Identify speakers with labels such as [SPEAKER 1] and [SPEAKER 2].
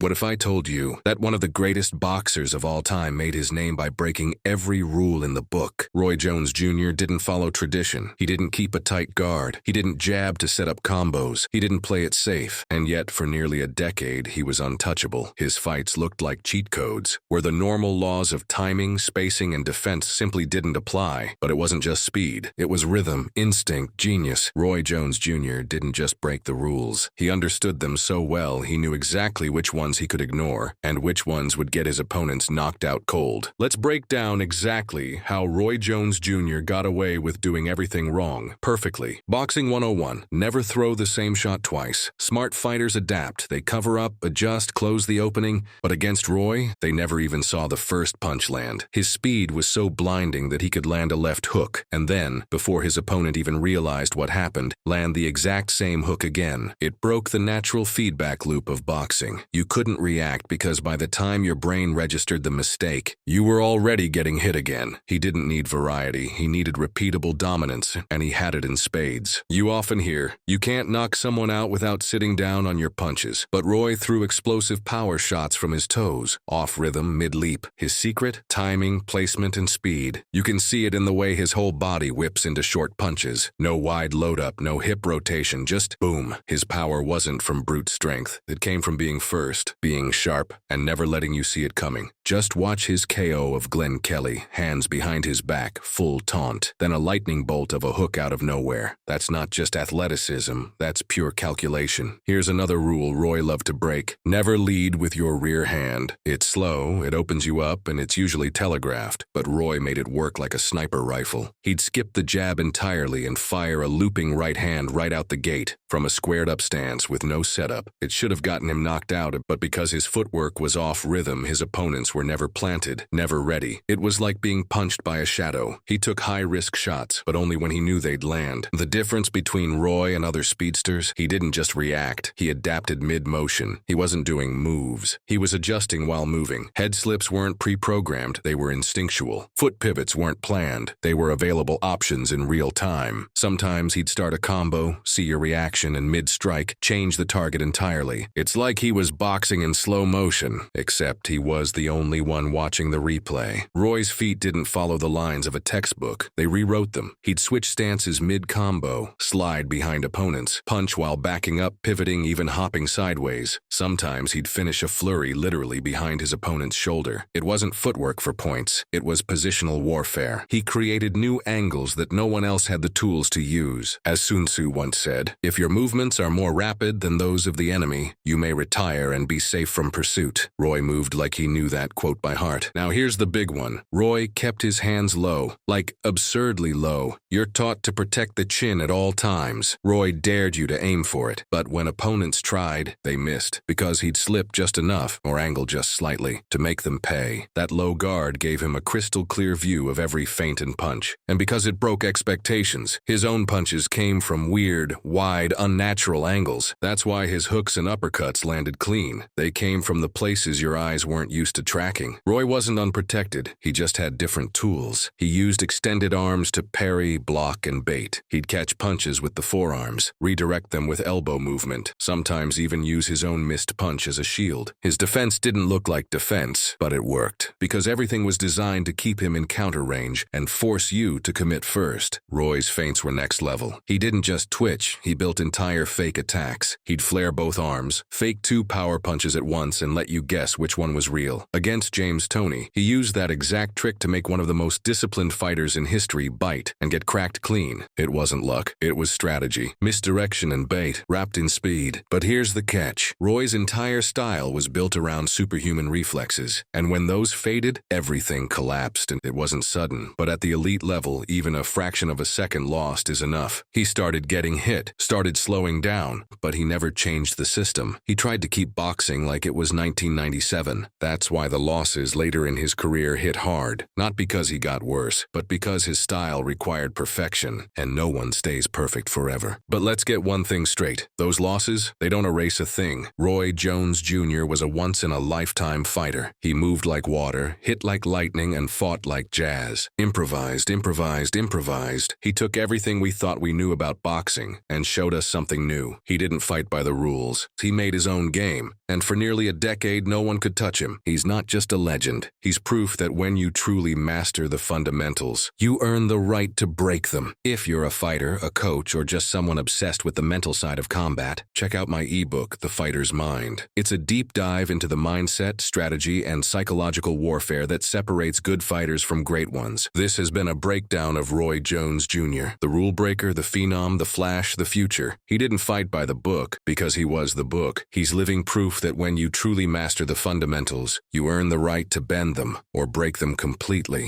[SPEAKER 1] What if I told you that one of the greatest boxers of all time made his name by breaking every rule in the book? Roy Jones Jr. didn't follow tradition. He didn't keep a tight guard. He didn't jab to set up combos. He didn't play it safe. And yet, for nearly a decade, he was untouchable. His fights looked like cheat codes, where the normal laws of timing, spacing, and defense simply didn't apply. But it wasn't just speed. It was rhythm, instinct, genius. Roy Jones Jr. didn't just break the rules. He understood them so well, he knew exactly which ones he could ignore and which ones would get his opponents knocked out cold. Let's break down exactly how Roy Jones Jr. got away with doing everything wrong, perfectly. Boxing 101. Never throw the same shot twice. Smart fighters adapt. They cover up, adjust, close the opening. But against Roy, they never even saw the first punch land. His speed was so blinding that he could land a left hook, and then, before his opponent even realized what happened, land the exact same hook again. It broke the natural feedback loop of boxing. You couldn't react because by the time your brain registered the mistake, you were already getting hit again. He didn't need variety. He needed repeatable dominance, and he had it in spades. You often hear, you can't knock someone out without sitting down on your punches. But Roy threw explosive power shots from his toes, off rhythm, mid-leap. His secret? Timing, placement, and speed. You can see it in the way his whole body whips into short punches. No wide load-up, no hip rotation, just boom. His power wasn't from brute strength. It came from being first, being sharp, and never letting you see it coming. Just watch his KO of Glenn Kelly, hands behind his back, full taunt, then a lightning bolt of a hook out of nowhere. That's not just athleticism, that's pure calculation. Here's another rule Roy loved to break. Never lead with your rear hand. It's slow, it opens you up, and it's usually telegraphed, but Roy made it work like a sniper rifle. He'd skip the jab entirely and fire a looping right hand right out the gate, from a squared-up stance with no setup. It should have gotten him knocked out, but because his footwork was off rhythm, his opponents were never planted, never ready. It was like being punched by a shadow. He took high-risk shots, but only when he knew they'd land. The difference between Roy and other speedsters, he didn't just react. He adapted mid-motion. He wasn't doing moves. He was adjusting while moving. Head slips weren't pre-programmed. They were instinctual. Foot pivots weren't planned. They were available options in real time. Sometimes he'd start a combo, see your reaction, and mid-strike, change the target entirely. It's like he was boxing in slow motion, except he was the only one watching the replay. Roy's feet didn't follow the lines of a textbook. They rewrote them. He'd switch stances mid-combo, slide behind opponents, punch while backing up, pivoting, even hopping sideways. Sometimes he'd finish a flurry literally behind his opponent's shoulder. It wasn't footwork for points. It was positional warfare. He created new angles that no one else had the tools to use. As Sun Tzu once said, if your movements are more rapid than those of the enemy, you may retire and be safe from pursuit. Roy moved like he knew that quote by heart. Now here's the big one. Roy kept his hands low, like absurdly low. You're taught to protect the chin at all times. Roy dared you to aim for it, but when opponents tried, they missed, because he'd slip just enough, or angle just slightly, to make them pay. That low guard gave him a crystal clear view of every feint and punch. And because it broke expectations, his own punches came from weird, wide, unnatural angles. That's why his hooks and uppercuts landed clean. They came from the places your eyes weren't used to tracking. Roy wasn't unprotected. He just had different tools. He used extended arms to parry, block, and bait. He'd catch punches with the forearms, redirect them with elbow movement, sometimes even use his own missed punch as a shield. His defense didn't look like defense, but it worked, because everything was designed to keep him in counter range and force you to commit first. Roy's feints were next level. He didn't just twitch, he built entire fake attacks. He'd flare both arms, fake two power punches at once, and let you guess which one was real. Against James Toney, he used that exact trick to make one of the most disciplined fighters in history bite and get cracked clean. It wasn't luck, it was strategy, misdirection, and bait, wrapped in speed. But here's the catch. Roy's entire style was built around superhuman reflexes, and when those faded, everything collapsed. And it wasn't sudden, but at the elite level, even a fraction of a second lost is enough. He started getting hit, started slowing down, but he never changed the system. He tried to keep boxing like it was 1997. That's why the losses later in his career hit hard, not because he got worse, but because his style required perfection, and no one stays perfect forever. But let's get one thing straight. Those losses, they don't erase a thing. Roy Jones Jr. was a once-in-a-lifetime fighter. He moved like water, hit like lightning, and fought like jazz. Improvised, improvised, improvised. He took everything we thought we knew about boxing and showed us something new. He didn't fight by the rules. He made his own game, And for nearly a decade, no one could touch him. He's not just a legend. He's proof that when you truly master the fundamentals, you earn the right to break them. If you're a fighter, a coach, or just someone obsessed with the mental side of combat, check out my ebook, The Fighter's Mind. It's a deep dive into the mindset, strategy, and psychological warfare that separates good fighters from great ones. This has been a breakdown of Roy Jones Jr., the rule breaker, the phenom, the flash, the future. He didn't fight by the book because he was the book. He's living proof that when you truly master the fundamentals, you earn the right to bend them or break them completely.